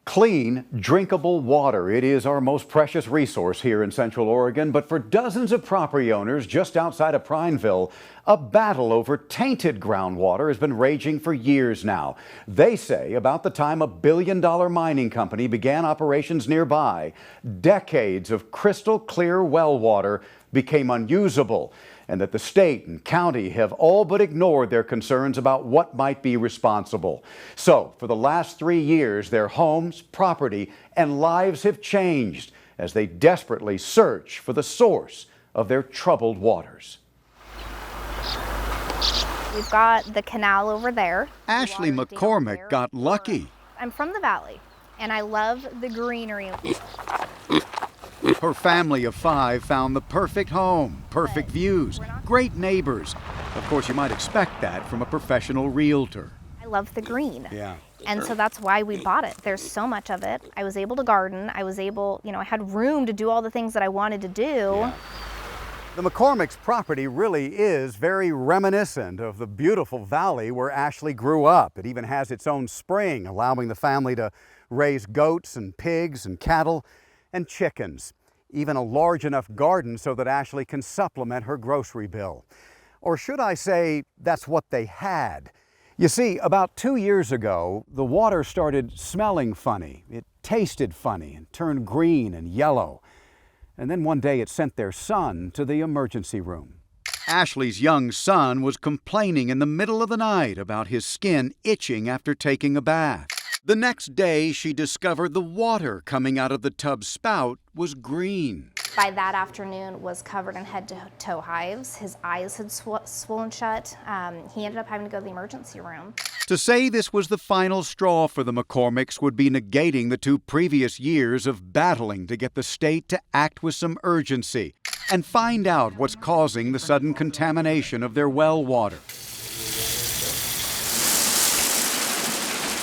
Clean, drinkable water. It is our most precious resource here in Central Oregon, but for dozens of property owners just outside of Prineville, a battle over tainted groundwater has been raging for years now. They say about the time a billion-dollar mining company began operations nearby, decades of crystal clear well water became unusable, and that the state and county have all but ignored their concerns about what might be responsible. So, for the last 3 years, their homes, property, and lives have changed as they desperately search for the source of their troubled waters. We've got the canal over there. Ashley McCormick got lucky. I'm from the valley, and I love the greenery. Her family of 5 found the perfect home, perfect views, great neighbors. Of course, you might expect that from a professional realtor. I love the green. Yeah. And so that's why we bought it. There's so much of it. I was able to garden. I was able, I had room to do all the things that I wanted to do. Yeah. The McCormick's property really is very reminiscent of the beautiful valley where Ashley grew up. It even has its own spring, allowing the family to raise goats and pigs and cattle and chickens. Even a large enough garden so that Ashley can supplement her grocery bill. Or should I say, that's what they had. You see, about 2 years ago, the water started smelling funny. It tasted funny and turned green and yellow. And then one day it sent their son to the emergency room. Ashley's young son was complaining in the middle of the night about his skin itching after taking a bath. The next day, she discovered the water coming out of the tub spout was green. By that afternoon, was covered in head-to-toe hives. His eyes had swollen shut. He ended up having to go to the emergency room. To say this was the final straw for the McCormicks would be negating the 2 previous years of battling to get the state to act with some urgency and find out what's causing the sudden contamination of their well water.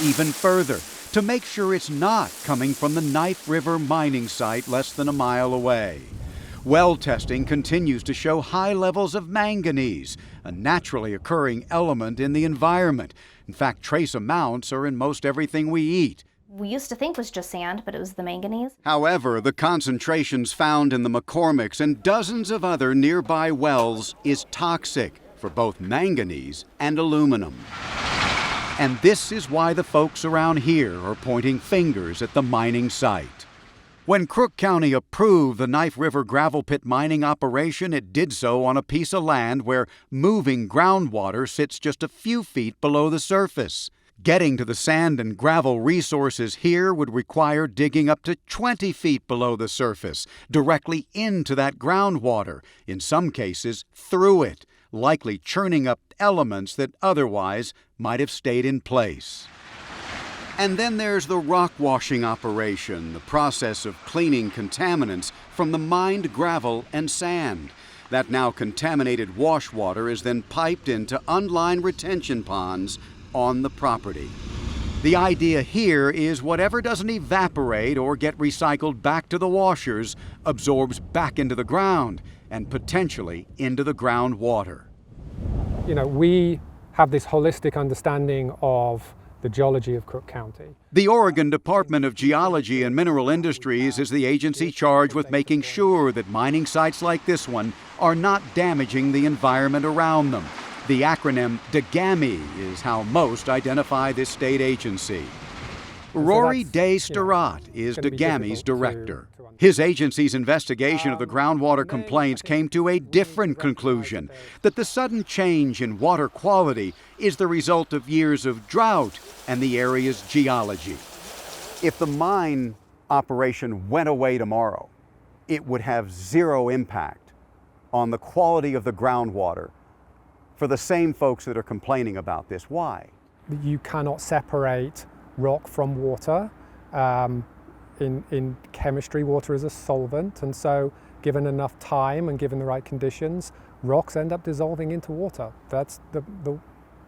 Even further, to make sure it's not coming from the Knife River mining site less than a mile away. Well testing continues to show high levels of manganese, a naturally occurring element in the environment. In fact, trace amounts are in most everything we eat. We used to think it was just sand, but it was the manganese. However, the concentrations found in the McCormicks and dozens of other nearby wells is toxic for both manganese and aluminum. And this is why the folks around here are pointing fingers at the mining site. When Crook County approved the Knife River gravel pit mining operation, it did so on a piece of land where moving groundwater sits just a few feet below the surface. Getting to the sand and gravel resources here would require digging up to 20 feet below the surface, directly into that groundwater, in some cases through it, likely churning up elements that otherwise might have stayed in place. And then there's the rock washing operation, the process of cleaning contaminants from the mined gravel and sand. That now contaminated wash water is then piped into unlined retention ponds on the property. The idea here is whatever doesn't evaporate or get recycled back to the washers absorbs back into the ground and potentially into the groundwater. We have this holistic understanding of the geology of Crook County. The Oregon Department of Geology and Mineral Industries is the agency charged with making sure that mining sites like this one are not damaging the environment around them. The acronym DGAMI is how most identify this state agency. Rory Day Starrett is DGAMI's director. His agency's investigation of the groundwater complaints came to a different conclusion, that the sudden change in water quality is the result of years of drought and the area's geology. If the mine operation went away tomorrow, it would have zero impact on the quality of the groundwater for the same folks that are complaining about this. Why? You cannot separate rock from water. In chemistry, water is a solvent, and so given enough time and given the right conditions, rocks end up dissolving into water. That's the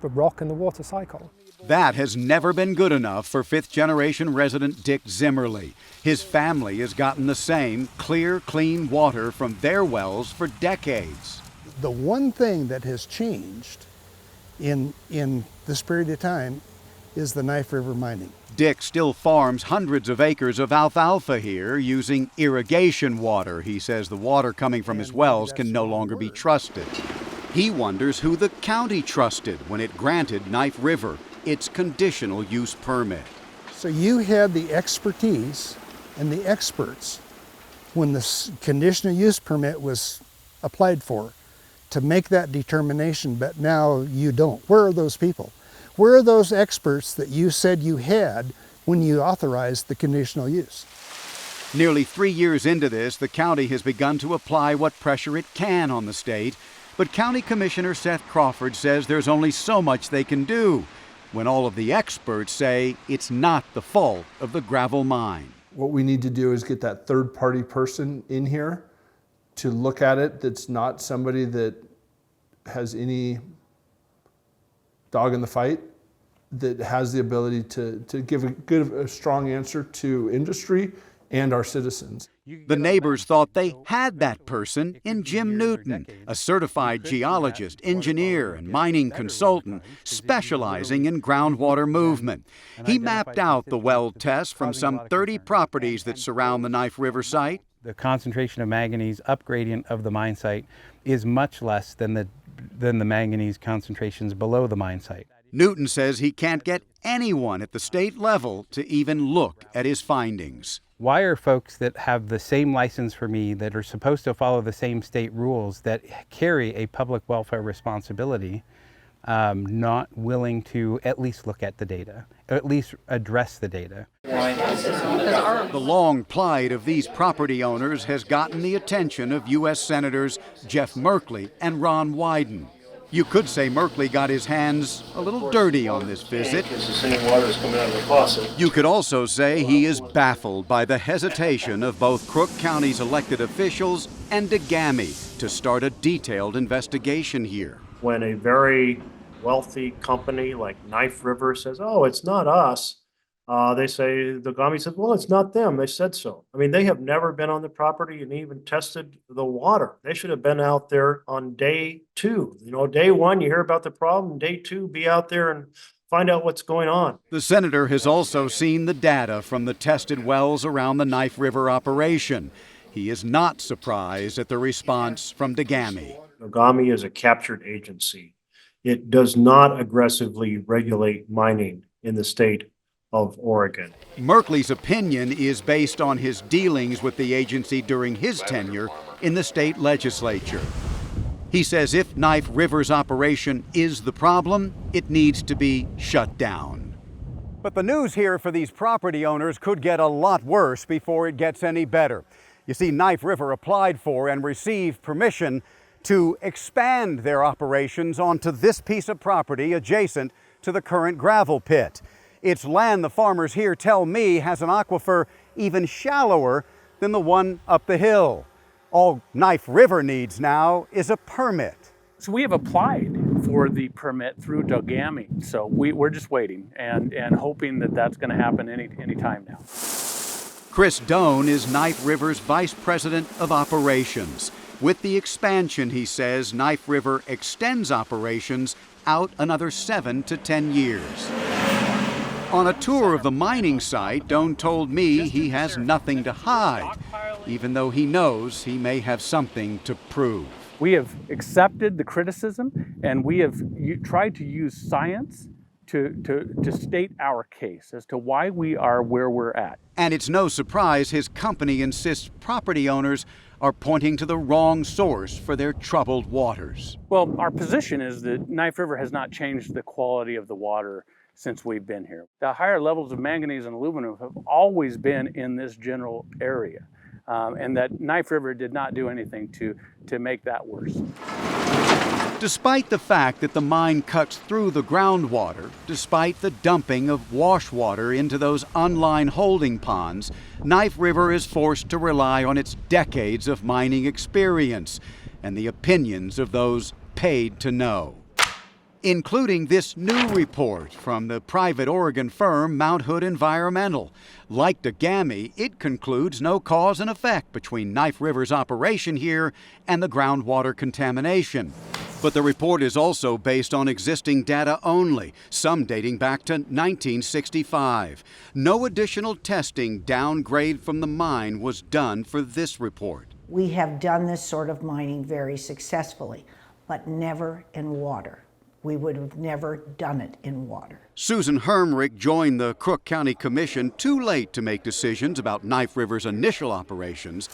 rock and the water cycle. That has never been good enough for fifth-generation resident Dick Zimmerly. His family has gotten the same clear, clean water from their wells for decades. The one thing that has changed in this period of time is the Knife River mining. Dick still farms hundreds of acres of alfalfa here using irrigation water. He says the water coming from his wells can no longer be trusted. He wonders who the county trusted when it granted Knife River its conditional use permit. So you had the expertise and the experts when the conditional use permit was applied for to make that determination, but now you don't. Where are those people? Where are those experts that you said you had when you authorized the conditional use? Nearly 3 years into this, the county has begun to apply what pressure it can on the state, but County Commissioner Seth Crawford says there's only so much they can do when all of the experts say it's not the fault of the gravel mine. What we need to do is get that third-party person in here to look at it that's not somebody that has any dog in the fight, that has the ability to give a strong answer to industry and our citizens. The neighbors thought they had that person in Jim Newton, a certified geologist, engineer, and mining consultant specializing in groundwater movement. He mapped out the well tests from some 30 properties that surround the Knife River site. The concentration of manganese up gradient of the mine site is much less than the manganese concentrations below the mine site. Newton says he can't get anyone at the state level to even look at his findings. Why are folks that have the same license for me, that are supposed to follow the same state rules, that carry a public welfare responsibility, not willing to at least look at the data, or at least address the data? The long plight of these property owners has gotten the attention of U.S. Senators Jeff Merkley and Ron Wyden. You could say Merkley got his hands a little dirty on this visit. It's the same water that's coming out of the faucet. You could also say he is baffled by the hesitation of both Crook County's elected officials and DeGami to start a detailed investigation here. When a very wealthy company like Knife River says, oh, it's not us, they say, the DeGami says, well, it's not them. They said so. I mean, they have never been on the property and even tested the water. They should have been out there on day 2. You know, day 1, you hear about the problem. Day 2, be out there and find out what's going on. The senator has also seen the data from the tested wells around the Knife River operation. He is not surprised at the response from DeGami. DeGami is a captured agency. It does not aggressively regulate mining in the state of Oregon. Merkley's opinion is based on his dealings with the agency during his tenure in the state legislature. He says if Knife River's operation is the problem, it needs to be shut down. But the news here for these property owners could get a lot worse before it gets any better. You see, Knife River applied for and received permission to expand their operations onto this piece of property adjacent to the current gravel pit. It's land the farmers here tell me has an aquifer even shallower than the one up the hill. All Knife River needs now is a permit. So we have applied for the permit through DeGami. So we're just waiting and hoping that that's going to happen any time now. Chris Doan is Knife River's Vice President of Operations. With the expansion, he says, Knife River extends operations out another 7 to 10 years. On a tour of the mining site, Doan told me he has nothing to hide, even though he knows he may have something to prove. We have accepted the criticism, and we have tried to use science to state our case as to why we are where we're at. And it's no surprise his company insists property owners are pointing to the wrong source for their troubled waters. Well, our position is that Knife River has not changed the quality of the water since we've been here. The higher levels of manganese and aluminum have always been in this general area, and that Knife River did not do anything to make that worse. Despite the fact that the mine cuts through the groundwater, despite the dumping of wash water into those unlined holding ponds, Knife River is forced to rely on its decades of mining experience and the opinions of those paid to know, including this new report from the private Oregon firm Mount Hood Environmental. Like DeGami, it concludes no cause and effect between Knife River's operation here and the groundwater contamination. But the report is also based on existing data only, some dating back to 1965. No additional testing downgrade from the mine was done for this report. We have done this sort of mining very successfully, but never in water. We would have never done it in water. Susan Hermrich joined the Crook County Commission too late to make decisions about Knife River's initial operations,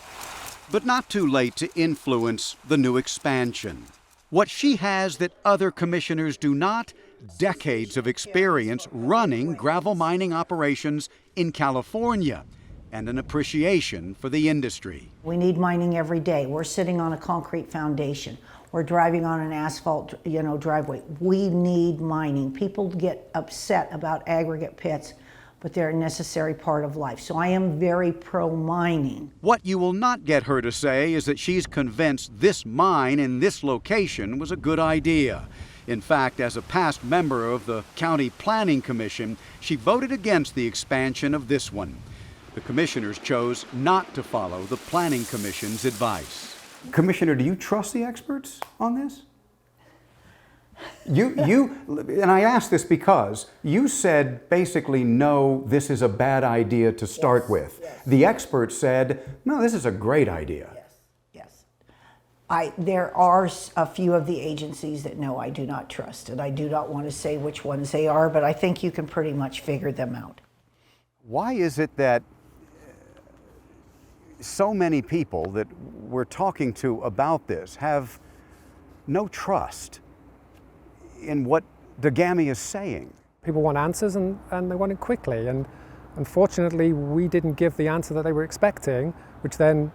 but not too late to influence the new expansion. What she has that other commissioners do not, decades of experience running gravel mining operations in California and an appreciation for the industry. We need mining every day. We're sitting on a concrete foundation. We're driving on an asphalt, driveway. We need mining. People get upset about aggregate pits, but they're a necessary part of life. So I am very pro-mining. What you will not get her to say is that she's convinced this mine in this location was a good idea. In fact, as a past member of the County Planning Commission, she voted against the expansion of this one. The commissioners chose not to follow the Planning Commission's advice. Commissioner, do you trust the experts on this? And I ask this because you said basically, no, this is a bad idea to start with. Yes. The experts said, no, this is a great idea. Yes. There are a few of the agencies that no, I do not trust, and I do not want to say which ones they are, but I think you can pretty much figure them out. Why is it that so many people that we're talking to about this have no trust in what DeGami is saying? People want answers and they want it quickly. And unfortunately, we didn't give the answer that they were expecting, which then,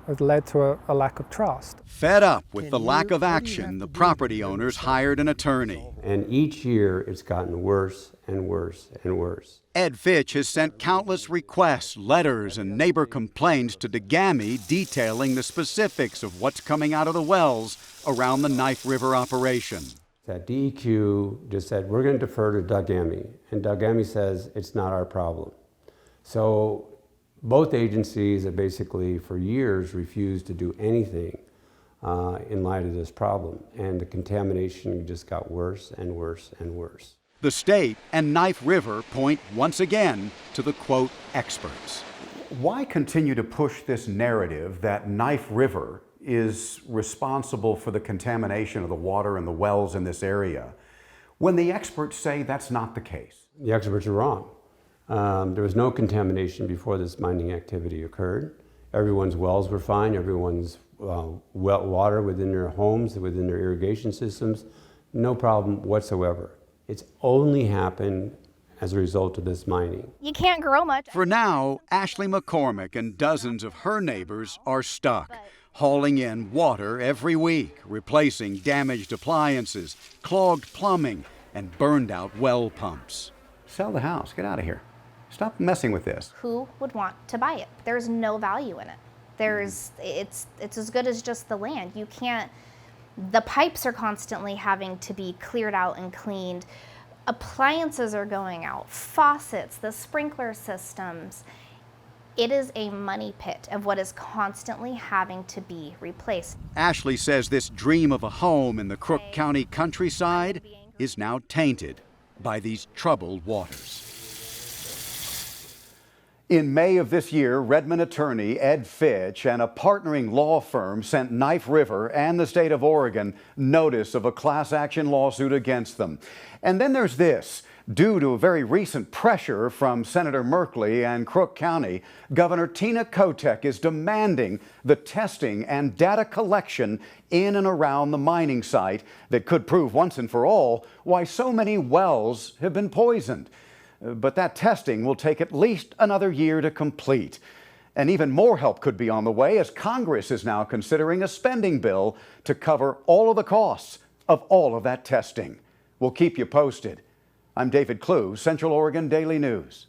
has led to a lack of trust. Fed up with the lack of action, the property owners hired an attorney. And each year it's gotten worse and worse and worse. Ed Fitch has sent countless requests, letters, and neighbor complaints to DeGami detailing the specifics of what's coming out of the wells around the Knife River operation. That DEQ just said, we're going to defer to DeGami. And DeGami says, it's not our problem. So both agencies have basically for years refused to do anything in light of this problem. And the contamination just got worse and worse and worse. The state and Knife River point once again to the, quote, experts. Why continue to push this narrative that Knife River is responsible for the contamination of the water and the wells in this area when the experts say that's not the case? The experts are wrong. There was no contamination before this mining activity occurred. Everyone's wells were fine. Everyone's well water within their homes, within their irrigation systems, no problem whatsoever. It's only happened as a result of this mining. You can't grow much. For now, Ashley McCormick and dozens of her neighbors are stuck, hauling in water every week, replacing damaged appliances, clogged plumbing, and burned out well pumps. Sell the house, get out of here. Stop messing with this. Who would want to buy it? There's no value in it. It's as good as just the land. You can't, the pipes are constantly having to be cleared out and cleaned. Appliances are going out, faucets, the sprinkler systems. It is a money pit of what is constantly having to be replaced. Ashley says this dream of a home in the Crook County countryside is now tainted by these troubled waters. In May of this year, Redmond attorney Ed Fitch and a partnering law firm sent Knife River and the state of Oregon notice of a class action lawsuit against them. And then there's this. Due to a very recent pressure from Senator Merkley and Crook County, Governor Tina Kotek is demanding the testing and data collection in and around the mining site that could prove once and for all why so many wells have been poisoned. But that testing will take at least another year to complete. And even more help could be on the way as Congress is now considering a spending bill to cover all of the costs of all of that testing. We'll keep you posted. I'm David Klugh, Central Oregon Daily News.